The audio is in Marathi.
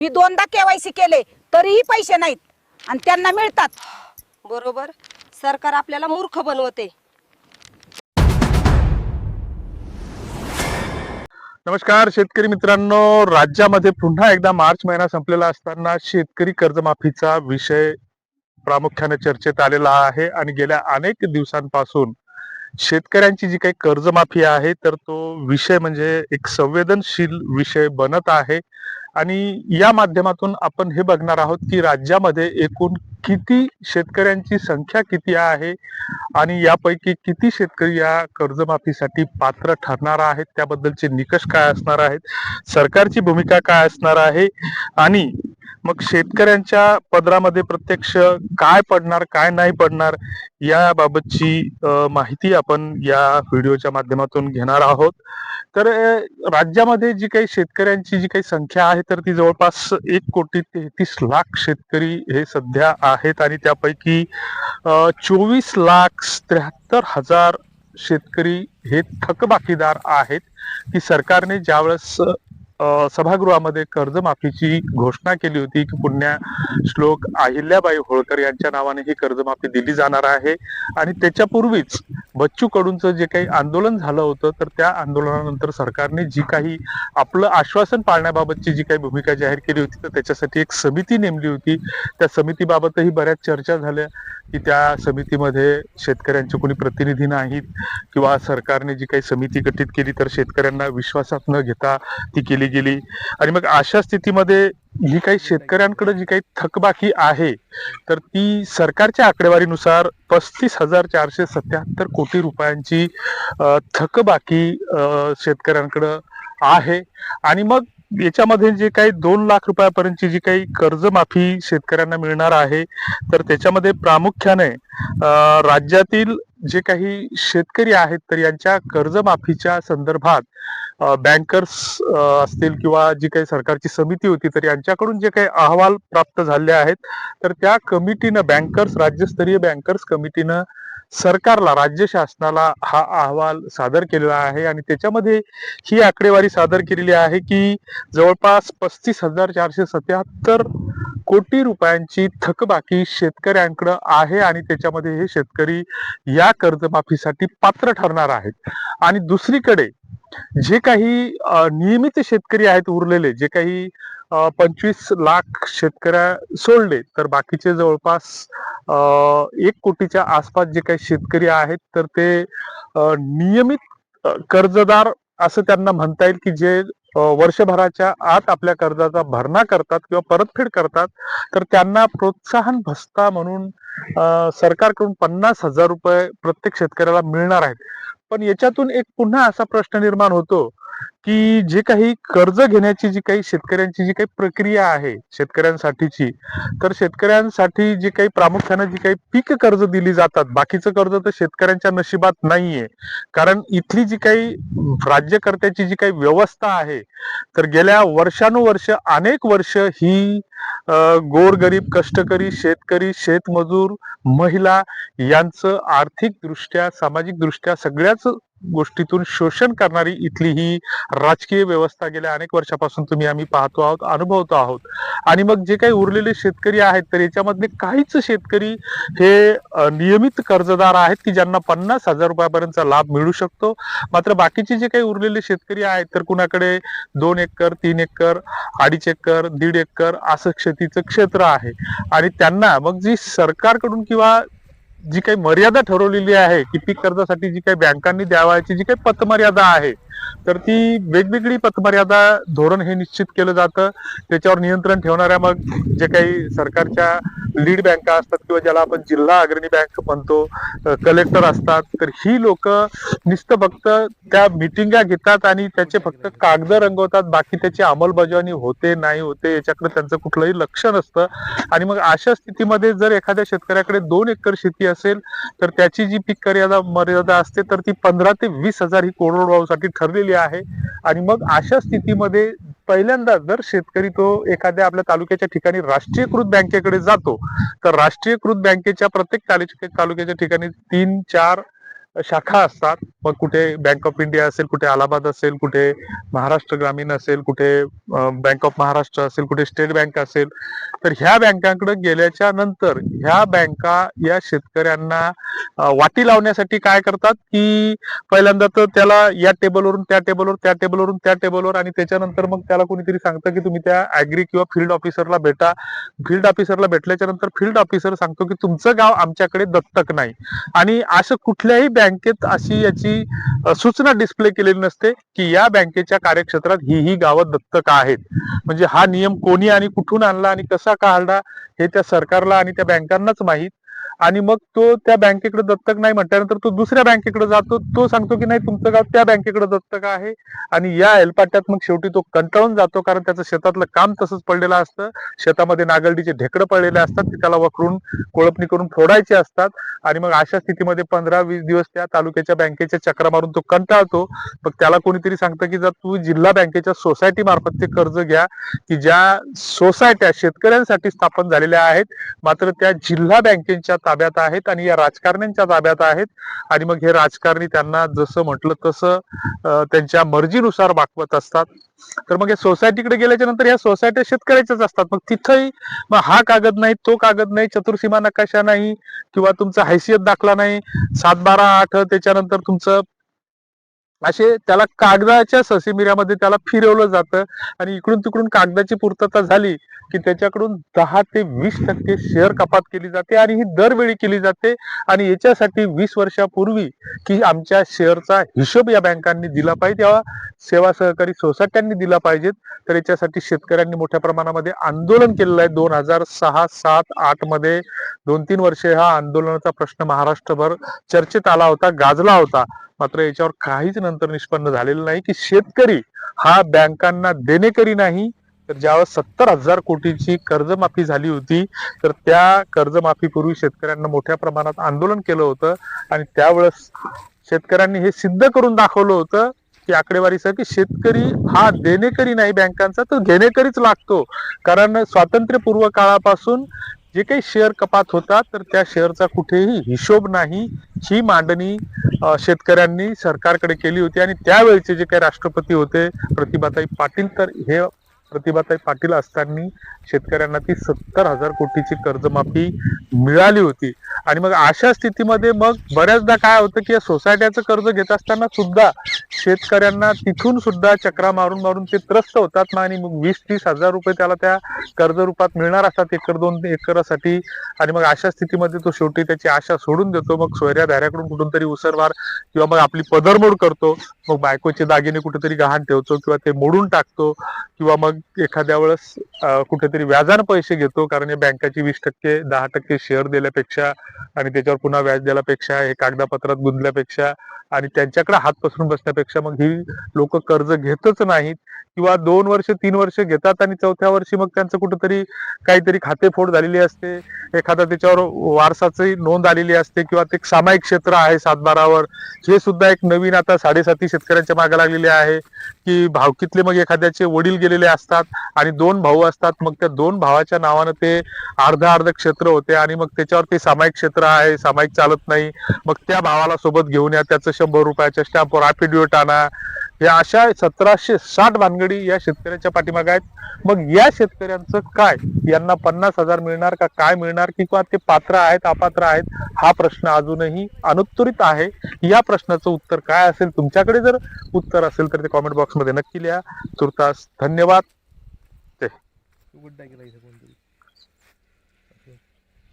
मी दोनदा केवायसी केले तरीही पैसे नाहीत आणि त्यांना मिळतात. बरोबर, सरकार आपल्याला मूर्ख बनवते. नमस्कार शेतकरी मित्रांनो, राज्यामध्ये पुन्हा एकदा मार्च महिना संपलेला असताना शेतकरी कर्जमाफीचा विषय प्रामुख्याने चर्चेत आलेला आहे आणि गेल्या अनेक दिवसांपासून शेतकऱ्यांची जी काही कर्जमाफी आहे तर तो विषय म्हणजे एक संवेदनशील विषय बनत आहे. आणि या माध्यमातून आपण हे बघणार आहोत की राज्यामध्ये एकूण किती शेतकऱ्यांची संख्या किती आहे आणि यापैकी किती शेतकरी या कर्जमाफीसाठी पात्र ठरणार आहेत, त्याबद्दलचे निकष काय असणार आहेत, सरकारची भूमिका काय असणार आहे आणि मग शेतकऱ्यांच्या पदरामध्ये प्रत्यक्ष काय पडणार काय नाही पडणार याबाबतची माहिती आपण या व्हिडिओच्या माध्यमातून घेणार आहोत. तर राज्यामध्ये जी काही शेतकऱ्यांची जी काही संख्या आहे तर ती जवळपास 1,33,00,000 शेतकरी हे सध्या आहेत आणि त्यापैकी 24,73,000 शेतकरी हे थकबाकीदार आहेत की सरकारने ज्यावेळेस सभागृहामध्ये कर्जमाफीची घोषणा केली होती की पुण्या श्लोक अहिल्याबाई होळकर यांच्या नावाने ही कर्जमाफी दिली जाणार आहे आणि त्याच्यापूर्वीच बच्चू कडूंचं जे काही आंदोलन झालं होतं तर त्या आंदोलनानंतर सरकारने जी काही आपलं आश्वासन पाळण्याबाबतची जी काही भूमिका जाहीर केली होती तर त्याच्यासाठी एक समिती नेमली होती. त्या समितीबाबतही बऱ्याच चर्चा झाल्या की त्या समितीमध्ये शेतकऱ्यांचे कोणी प्रतिनिधी नाहीत किंवा सरकारने जी काही समिती गठीत केली तर शेतकऱ्यांना विश्वासात न घेता ती केली गेली. आणि मग अशा स्थितीमध्ये जी काही शेतकऱ्यांकडे जी काही थकबाकी आहे तर ती सरकारच्या आकडेवारीनुसार 35,477 कोटी रुपयांची थकबाकी शेतकऱ्यांकडे आहे. आणि मग याच्यामध्ये जे काही 2 लाख रुपयापर्यंतची जी काही कर्जमाफी शेतकऱ्यांना मिळणार आहे तर त्याच्यामध्ये प्रामुख्याने राज्यातील जे काही शेतकरी आहेत तर यांच्या कर्जमाफीच्या संदर्भात बँकर्स असतील किंवा जी काही सरकारची समिती होती तर यांच्याकडून जे काही अहवाल प्राप्त झाले आहेत तर त्या कमिटीनं बँकर्स राज्यस्तरीय बँकर्स कमिटीनं सरकारला राज्य शासनाला हा अहवाल सादर केलेला आहे आणि त्याच्यामध्ये ही आकडेवारी सादर केलेली आहे की जवळपास 35,477 कोटी रुपयांची थकबाकी शेतकऱ्यांकडे आहे आणि त्याच्यामध्ये हे शेतकरी या कर्जमाफीसाठी पात्र ठरणार आहेत. आणि दुसरीकडे जे काही नियमित शेतकरी आहेत उरलेले जे काही 25 लाख शेतकऱ्या सोडले तर बाकीचे जवळपास 1 कोटीच्या आसपास जे काही शेतकरी आहेत तर ते नियमित कर्जदार असं त्यांना म्हणता येईल की जे वर्षभराच्या आत आपल्या कर्जाचा भरणा करतात किंवा परतफेड करतात तर त्यांना प्रोत्साहन भत्ता म्हणून सरकारकडून 50,000 रुपये प्रत्येक शेतकऱ्याला मिळणार आहेत. पण याच्यातून एक पुन्हा असा प्रश्न निर्माण होतो की जे काही कर्ज घेण्याची जी काही शेतकऱ्यांची जी काही प्रक्रिया आहे शेतकऱ्यांसाठीची तर शेतकऱ्यांसाठी जी काही प्रामुख्याने जी काही पीक कर्ज दिली जातात बाकीचं कर्ज तर शेतकऱ्यांच्या नशिबात नाहीये. कारण इथली जी काही राज्यकर्त्याची जी काही व्यवस्था आहे तर गेल्या वर्षानुवर्ष अनेक वर्ष ही गोरगरीब कष्टकरी शेतकरी शेतमजूर महिला यांचं आर्थिक दृष्ट्या सामाजिक दृष्ट्या सगळ्याच गोष्टीतून शोषण करणारी इथली ही राजकीय व्यवस्था गेल्या अनेक वर्षापासून आम्ही पाहतो आहोत अनुभवतो आहोत. आणि मग जे काही उरलेले शेतकरी आहेत तर याच्यामधले काहीच शेतकरी हे नियमित कर्जदार आहेत की ज्यांना 50,000 रुपयापर्यंतचा लाभ मिळू शकतो. मात्र बाकीचे जे काही उरलेले शेतकरी आहेत तर कुणाकडे 2 एकर 3 एकर 2.5 एकर 1.5 एकर असं शेतीचं क्षेत्र आहे आणि त्यांना मग जी सरकारकडून किंवा जी काही मर्यादा ठरवलेली आहे की पीक कर्जासाठी जी काही बँकांनी द्यावायची जी काही पतमर्यादा आहे तर ती वेगवेगळी पतमर्यादा धोरण हे निश्चित केलं जातं. त्याच्यावर नियंत्रण ठेवणाऱ्या मग जे काही सरकारच्या लीड बँका असतात किंवा ज्याला आपण जिल्हा अग्रणी बँक म्हणतो कलेक्टर असतात तर ही लोक नुसतं फक्त त्या मिटिंगा घेतात आणि त्याचे फक्त कागद रंगवतात बाकी त्याची अंमलबजावणी होते नाही होते याच्याकडे त्यांचं कुठलंही लक्ष नसतं. आणि मग अशा स्थितीमध्ये जर एखाद्या शेतकऱ्याकडे 2 एकर शेती असेल तर त्याची जी पीक मर्यादा असते तर ती 15 ते 20,000 ही कोरडवाहूसाठी ठरलेली आहे. आणि मग अशा स्थितीमध्ये पहिल्यांदा जर शेतकरी तो एखाद्या आपल्या तालुक्याच्या ठिकाणी राष्ट्रीयकृत बँकेकडे जातो तर राष्ट्रीयकृत बँकेच्या प्रत्येक तालुक्याच्या ठिकाणी 3-4 शाखा असतात. मग कुठे बँक ऑफ इंडिया असेल, कुठे अलाहाबाद असेल, कुठे महाराष्ट्र ग्रामीण असेल, कुठे बँक ऑफ महाराष्ट्र असेल, कुठे स्टेट बँक असेल. तर ह्या बँकांकडे गेल्याच्या नंतर ह्या बँका या शेतकऱ्यांना वाटी लावण्यासाठी काय करतात की पहिल्यांदा तर त्याला या टेबलवरून त्या टेबलवर, त्या टेबलवरून त्या टेबलवर, आणि त्याच्यानंतर मग त्याला कोणीतरी सांगतं की तुम्ही त्या ऍग्री किंवा फील्ड ऑफिसरला भेटा. फील्ड ऑफिसरला भेटल्याच्या नंतर फील्ड ऑफिसर सांगतो की तुमचं गाव आमच्याकडे दत्तक नाही. आणि असं कुठल्याही बँकेत अशी याची सूचना डिस्प्ले केलेली नसते की या बँकेच्या कार्यक्षेत्रात ही गावं दत्तक आहेत. म्हणजे हा नियम कोणी आणि कुठून आणला आणि कसा काढला हे त्या सरकारला आणि त्या बँकांनाच माहीत. आणि मग तो त्या बँकेकडे दत्तक नाही म्हटल्यानंतर तो दुसऱ्या बँकेकडे जातो. तो सांगतो की नाही तुमचं गाव त्या बँकेकडे दत्तक आहे. आणि या हेलपाट्यात मग शेवटी तो कंटाळून जातो, कारण त्याचं शेतातलं काम तसंच पडलेलं असतं. शेतामध्ये नागलडीचे ढेकडं पडलेले असतात, ते त्याला वखरून कोळपणी करून फोडायचे असतात. आणि मग अशा स्थितीमध्ये 15-20 दिवस त्या तालुक्याच्या बँकेच्या चक्रा मारून तो कंटाळतो. मग त्याला कोणीतरी सांगतं की जर तू जिल्हा बँकेच्या सोसायटी मार्फत ते कर्ज घ्या, की ज्या सोसायट्या शेतकऱ्यांसाठी स्थापन झालेल्या आहेत, मात्र त्या जिल्हा बँकेच्या ताब्यात आहेत आणि या राजकारण्यांच्या ताब्यात आहेत. आणि मग हे राजकारणी त्यांना जसं म्हटलं तसं त्यांच्या मर्जीनुसार वागवत असतात. तर मग या सोसायटीकडे गेल्याच्या नंतर या सोसायट्या शेतकऱ्याच्याच असतात. मग तिथंही मग हा कागद नाही, तो कागद नाही, चतुर्सीमा नकाशा नाही, किंवा तुमचा हैसियत दाखला नाही, 7-12-8, त्याच्यानंतर तुमचं असे त्याला कागदाच्या ससेमिऱ्यामध्ये त्याला फिरवलं जातं. आणि इकडून तिकडून कागदाची पूर्तता झाली की त्याच्याकडून 10 ते 20% शेअर कपात केली जाते, आणि ही दरवेळी केली जाते. आणि याच्यासाठी 20 वर्षापूर्वी की आमच्या शेअरचा हिशोब या बँकांनी दिला पाहिजे, तेव्हा सेवा सहकारी सोसायट्यांनी दिला पाहिजेत. तर याच्यासाठी शेतकऱ्यांनी मोठ्या प्रमाणामध्ये आंदोलन केलेलं आहे. 2006, 7, 8 मध्ये 2-3 वर्षे हा आंदोलनाचा प्रश्न महाराष्ट्रभर चर्चेत आला होता, गाजला होता. मात्र याच्यावर काहीच नंतर निष्पन्न झालेलं नाही की शेतकरी हा बँकांना देणेकरी नाही. तर ज्यावेळेस 70,000 कोटीची कर्जमाफी झाली होती, तर त्या कर्जमाफीपूर्वी शेतकऱ्यांना मोठ्या प्रमाणात आंदोलन केलं होतं. आणि त्यावेळेस शेतकऱ्यांनी हे सिद्ध करून दाखवलं होतं की आकडेवारीसह की शेतकरी हा देणेकरी नाही बँकांचा, तर घेणेकरीच लागतो. कारण स्वातंत्र्यपूर्व काळापासून जे काही शेअर कपात होतात, तर त्या शेअरचा कुठेही हिशोब नाही. ही मांडणी शेतकऱ्यांनी सरकारकडे केली होती. आणि त्यावेळेचे जे काही राष्ट्रपती होते प्रतिभाताई पाटील, तर हे प्रतिभाताई पाटील असताना शेतकऱ्यांना ती 70,000 कोटीची कर्जमाफी मिळाली होती. आणि मग अशा स्थितीमध्ये मग बऱ्याचदा काय होतं की या सोसायट्याचं कर्ज घेत असताना सुद्धा शेतकऱ्यांना तिथून सुद्धा चक्रा मारून मारून ते त्रस्त होतात ना. आणि मग 20-30 हजार रुपये त्याला त्या कर्ज रूपात मिळणार असतात 1-2 एकरासाठी. आणि मग अशा स्थितीमध्ये तो शेवटी त्याची आशा सोडून देतो. मग सोयऱ्या धाऱ्याकडून कुठून तरी उसरवार किंवा मग आपली पदरमोड करतो. मग बायकोचे दागिने कुठेतरी गहाण ठेवतो किंवा ते मोडून टाकतो, किंवा मग एखाद्या वेळेस कुठेतरी व्याजानं पैसे घेतो. कारण या बँकाची 20%, 10% शेअर दिल्यापेक्षा आणि त्याच्यावर पुन्हा व्याज दिल्यापेक्षा, हे कागदापत्रात गुंतल्यापेक्षा आणि त्यांच्याकडे हात पसरून बसण्यापेक्षा मग ही लोक कर्ज घेतच नाहीत. किंवा 2 वर्ष 3 वर्ष घेतात आणि 4थ्या वर्षी मग त्यांचं कुठेतरी काहीतरी खातेफोड झालेली असते, एखादा त्याच्यावर वारसाची नोंद आलेली असते, किंवा ते सामायिक क्षेत्र आहे 7-12वर. हे सुद्धा एक नवीन आता 7.5 शेतकऱ्यांच्या मागे लागलेले आहे की भावकीतले मग एखाद्याचे वडील गेलेले असतात आणि 2 भाऊ असतात. मग त्या 2 भावाच्या नावानं ते अर्ध क्षेत्र होते, आणि मग त्याच्यावर ते सामायिक क्षेत्र आहे, सामायिक चालत नाही. मग त्या भावाला सोबत घेऊन या, त्याचं 100 रुपयाच्या स्टॅम्पवर ॲफिडेव्हिट आणा. या अशा 1760 भानगडी या शेतकऱ्याच्या पाठीमागे आहेत. मग या शेतकऱ्यांचं काय, यांना 50,000 मिळणार का, काय मिळणार, किंवा ते पात्र आहेत अपात्र आहेत, हा प्रश्न अजूनही अनुत्तरित आहे. या प्रश्नाचं उत्तर काय असेल, तुमच्याकडे जर उत्तर असेल तर ते कॉमेंट बॉक्समध्ये नक्की लिहा. तुर्तास धन्यवाद.